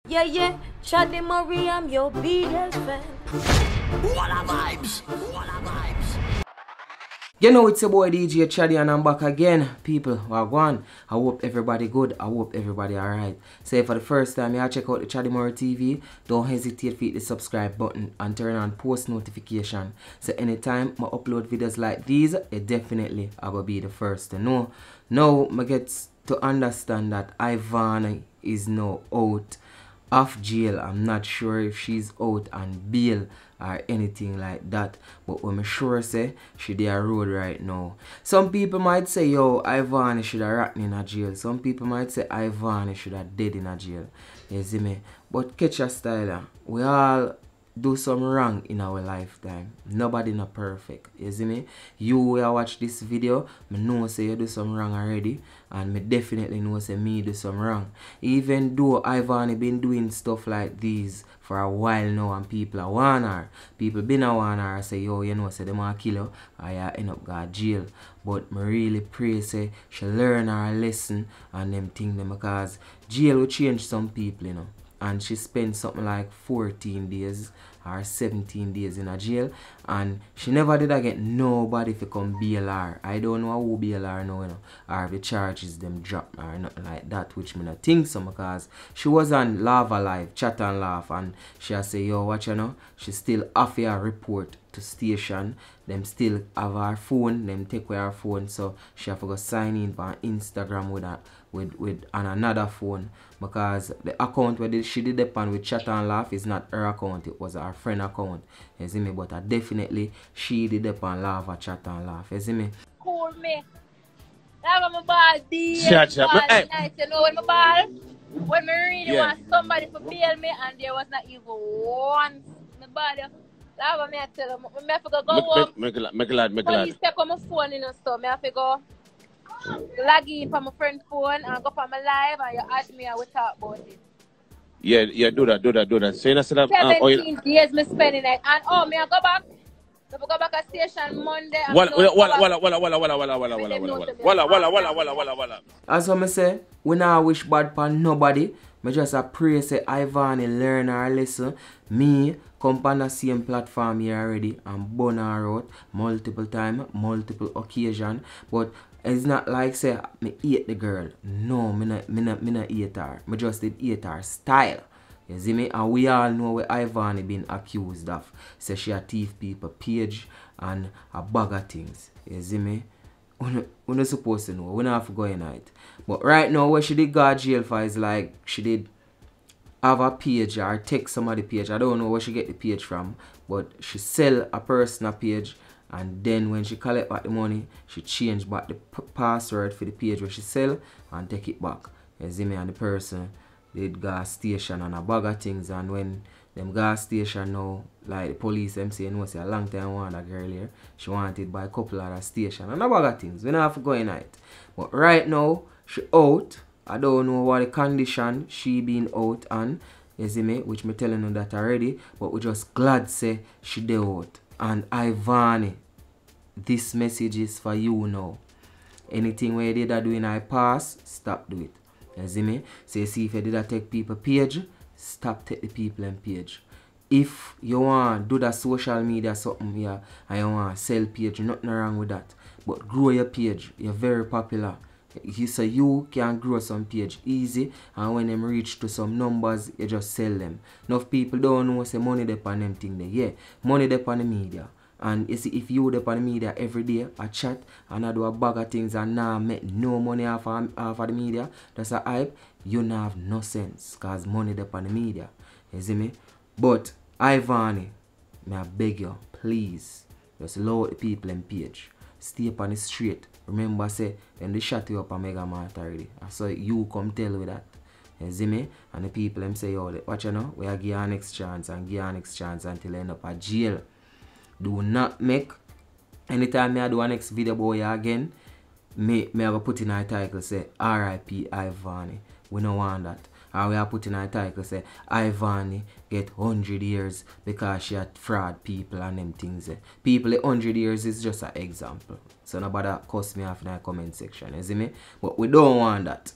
Yeah, yeah, Chaddy Marie, I'm your biggest fan. What a vibes! What a vibes! You know it's your boy DJ Chaddy and I'm back again. People, wagwan. I hope everybody good. I hope everybody alright. So for the first time you check out the Chaddy Marie TV, don't hesitate to hit the subscribe button and turn on post notification. So anytime I upload videos like these, it definitely I will be the first to know. Now I get to understand that Ivany is now out of jail. I'm not sure if she's out on bail or anything like that, but I'm sure say she there road right now. Some people might say, yo, Ivany should have rotten in a jail. Some people might say Ivany should have dead in a jail. You see me? But catch a style, we all do some wrong in our lifetime. Nobody not perfect. You see me? You will watch this video, me know say you do some wrong already, and me definitely know say me do some wrong. Even though Ivany been doing stuff like these for a while now and people are warn her. People been a warn her say, yo, you know say them want kill you or you end up going to jail. But me really pray say she learn her lesson and them thing them, because jail will change some people, you know. And she spent something like 14 days or 17 days in a jail, and she never did get nobody to come bail her. I don't know who bail her now, you know, or the charges them drop or nothing like that, which me not think so, because she was on Lava Live, Chat and Laugh, and she say, yo, watch you know, she still have a report to station. Them still have her phone, them take away her phone, so she have to go sign in on Instagram with her with on another phone, because the account where she did upon with Chat and Laugh is not her account, it was her friend account. You see me? But definitely she did upon Lava Chat and Laugh. You see me? Cool me. That my ball deep. Shut up. Ball Hey. nice. You know when my ball, when me really want somebody to bail me and there was not even one my body. That was me I tell them. I have to go home. Make a lad. Police take on my phone, you know, so I have to go log in from my friend's phone and go for my live and you ask me and we talk about it. Yeah, do that. So you know, 17 days me spending it, and me I go back. I go back at station Monday. And Walla. As I say, we not wish bad for nobody. I just pray say Ivany learn her lesson. Me come on the same platform here already and burn her out multiple times, multiple occasion. But it's not like say me hate the girl. No, me not hate her. Me just did hate her style. You see me? And we all know what Ivany been accused of. Say she a thief people page and a bag of things. You see me? We're not supposed to know. We don't have to go in it. But right now what she did go to jail for is like she did have a page or take somebody page. I don't know where she get the page from, but she sell a personal page, and then when she collect back the money, she change back the password for the page where she sell and take it back. You see me? And the person did gas station and a bag of things, and when them gas station now, like the police them say, no, say a long time want a girl here, she wanted by a couple of station and a bag of things. We don't have to go in it. But right now, she out. I don't know what the condition she been out on, you see me, which me telling you that already, but we just glad say she dey out. And Ivany, this message is for you now. Anything where you did do in I pass, stop do it. You see me? So you see if you did take people page, stop take the people and page. If you want do that social media something here and you want sell page, nothing wrong with that. But grow your page. You're very popular. So you can grow some page easy, and when them reach to some numbers, you just sell them. Enough people don't know say money depend on them thing there. Yeah, money depend on the media. And you see, if you depend on the media every day, I chat and I do a bag of things and now make no money off of the media, that's a hype, you don't have no sense, because money depend on the media. You see me? But Ivany, may I beg you, please, just allow the people in page. Stay up on the street. Remember, say, when they shut you up on Mega Mart already. So you come tell me that. You see me? And the people them say, yo, watch you know, we are give you our next chance and give you our next chance until you end up at jail. Do not make, anytime I do a next video about you again, me I go put in a title say R.I.P. Ivany. We don't want that. And we are putting a title say Ivany get 100 years because she had fraud people and them things. People 100 years is just an example. So nobody cuss me off in the comment section, you see me? But we don't want that.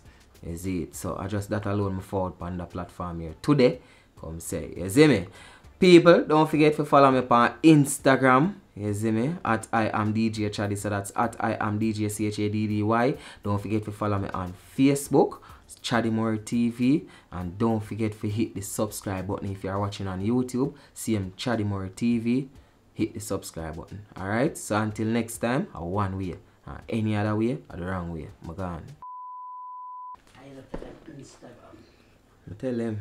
You see it. So I just that alone me forward on the platform here today. Come say, you see me? People, don't forget to follow me on Instagram. You see me? At I am DJ Chaddy. So that's at I am DJ CHADDY. Don't forget to follow me on Facebook, Chaddy More TV. And don't forget to hit the subscribe button if you are watching on YouTube. Same Chaddy More TV. Hit the subscribe button. Alright? So until next time, one way. Any other way, or the wrong way. I'm gone. I look at Instagram. I tell them.